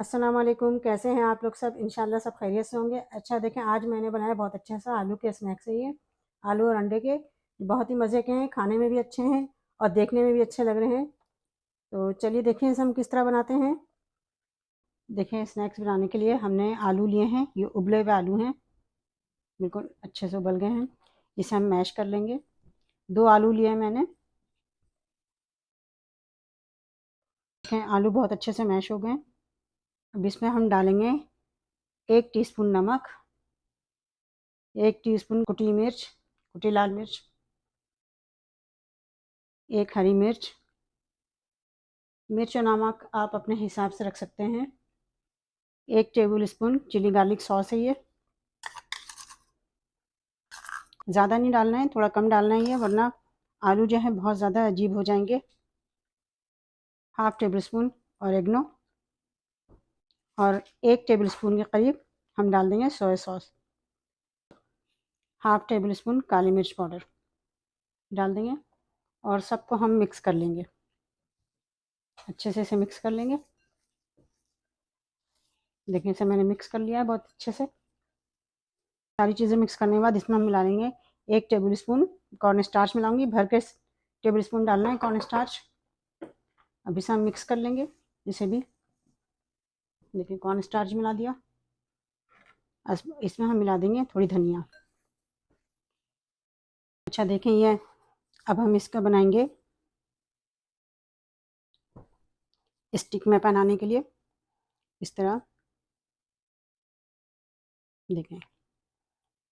अस्सलाम वालेकुम। कैसे हैं आप लोग सब? इंशाल्लाह सब खैरियत से होंगे। अच्छा देखें, आज मैंने बनाया बहुत अच्छा सा आलू के स्नैक्स है ये। आलू और अंडे के बहुत ही मज़े के हैं, खाने में भी अच्छे हैं और देखने में भी अच्छे लग रहे हैं। तो चलिए देखें इसे हम किस तरह बनाते हैं। देखें, स्नैक्स बनाने के लिए हमने आलू लिए हैं, ये उबले हुए आलू हैं, बिल्कुल अच्छे से उबल गए हैं। इसे हम मैश कर लेंगे। 2 आलू लिए हैं मैंने। देखें आलू बहुत अच्छे से मैश हो गए। अब इसमें हम डालेंगे 1 टीस्पून नमक, 1 टीस्पून कुटी मिर्च, कुटी लाल मिर्च, 1 हरी मिर्च। मिर्च और नमक आप अपने हिसाब से रख सकते हैं। 1 tablespoon chili garlic sauce है ये। ज़्यादा नहीं डालना है, थोड़ा कम डालना है ये, वरना आलू जो है बहुत ज़्यादा अजीब हो जाएंगे। 1/2 टेबल स्पून ऑरिगेनो और 1 टेबल स्पून के करीब हम डाल देंगे सोया सॉस। 1/2 टेबल स्पून काली मिर्च पाउडर डाल देंगे और सबको हम मिक्स कर लेंगे। अच्छे से इसे मिक्स कर लेंगे। देखिए इसे मैंने मिक्स कर लिया है बहुत अच्छे से। सारी चीज़ें मिक्स करने के बाद इसमें हम मिला लेंगे 1 टेबल स्पून कॉर्न स्टार्च मिलाऊंगी। भर के टेबल स्पून डालना है कॉर्न स्टार्च। अब इसे हम मिक्स कर लेंगे इसे भी। देखिए कॉर्न स्टार्च मिला दिया। इसमें हम मिला देंगे थोड़ी धनिया। अच्छा देखें ये, अब हम इसका बनाएंगे स्टिक में बनाने के लिए। इस तरह देखें,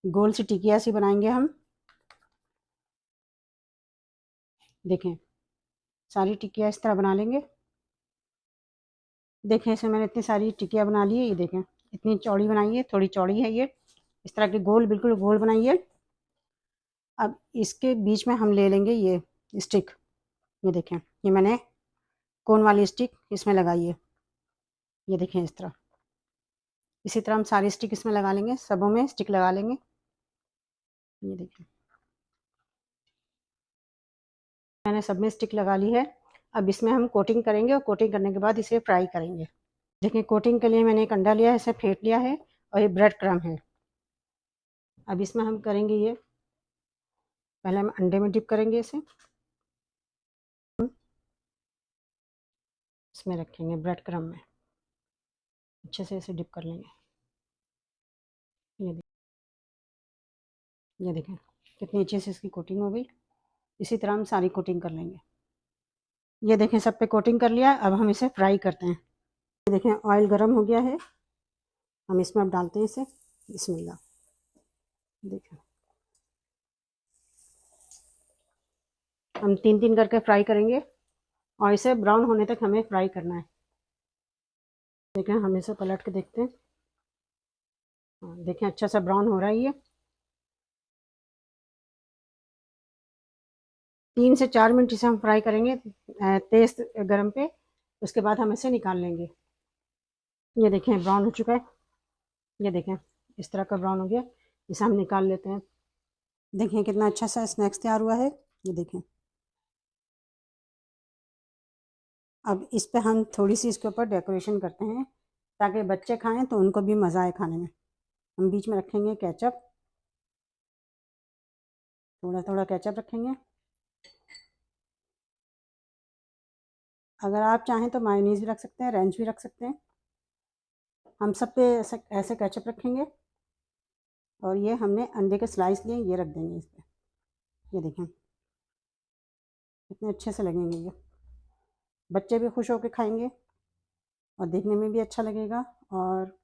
गोल सी टिकिया सी बनाएंगे हम। देखें सारी टिकिया इस तरह बना लेंगे। देखें इसमें मैंने इतनी सारी टिकिया बना ली है। ये देखें इतनी चौड़ी बनाई है, थोड़ी चौड़ी है ये। इस तरह की गोल, बिल्कुल गोल बनाई है। अब इसके बीच में हम ले लेंगे ये स्टिक। ये देखें, ये मैंने कोन वाली स्टिक इसमें लगाई है। ये देखें इस तरह। इसी तरह हम सारी स्टिक इसमें लगा लेंगे, सबों में स्टिक लगा लेंगे। ये देखें मैंने सब में स्टिक लगा ली है। अब इसमें हम कोटिंग करेंगे और कोटिंग करने के बाद इसे फ्राई करेंगे। देखिए कोटिंग के लिए मैंने एक अंडा लिया है, इसे फेंट लिया है और ये ब्रेड क्रम्ब है। अब इसमें हम करेंगे ये, पहले हम अंडे में डिप करेंगे इसे। इसमें रखेंगे ब्रेड क्रम्ब में, अच्छे से इसे डिप कर लेंगे। ये देखें कितनी अच्छे से इसकी कोटिंग हो गई। इसी तरह हम सारी कोटिंग कर लेंगे। ये देखें सब पे कोटिंग कर लिया। अब हम इसे फ्राई करते हैं। ये देखें ऑयल गर्म हो गया है, हम इसमें अब डालते हैं इसे। बिस्मिल्लाह। देखें हम 3-3 करके फ्राई करेंगे और इसे ब्राउन होने तक हमें फ्राई करना है। देखें हम इसे पलट के देखते हैं। हाँ देखें अच्छा सा ब्राउन हो रहा है ये। 3 से 4 मिनट इसे हम फ्राई करेंगे तेज़ गरम पे। उसके बाद हम इसे निकाल लेंगे। ये देखें ब्राउन हो चुका है। ये देखें इस तरह का ब्राउन हो गया। इसे हम निकाल लेते हैं। देखें कितना अच्छा सा स्नैक्स तैयार हुआ है। ये देखें। अब इस पे हम थोड़ी सी इसके ऊपर डेकोरेशन करते हैं ताकि बच्चे खाएं तो उनको भी मज़ा आए खाने में। हम बीच में रखेंगे केचप, थोड़ा थोड़ा केचप रखेंगे। अगर आप चाहें तो मायोनीज़ भी रख सकते हैं, रेंच भी रख सकते हैं। हम सब पे ऐसे ऐसे केचप रखेंगे और ये हमने अंडे के स्लाइस लिए, ये रख देंगे इस पर। ये देखें कितने अच्छे से लगेंगे ये। बच्चे भी खुश होकर खाएंगे और देखने में भी अच्छा लगेगा और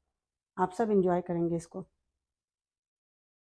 आप सब इंजॉय करेंगे इसको।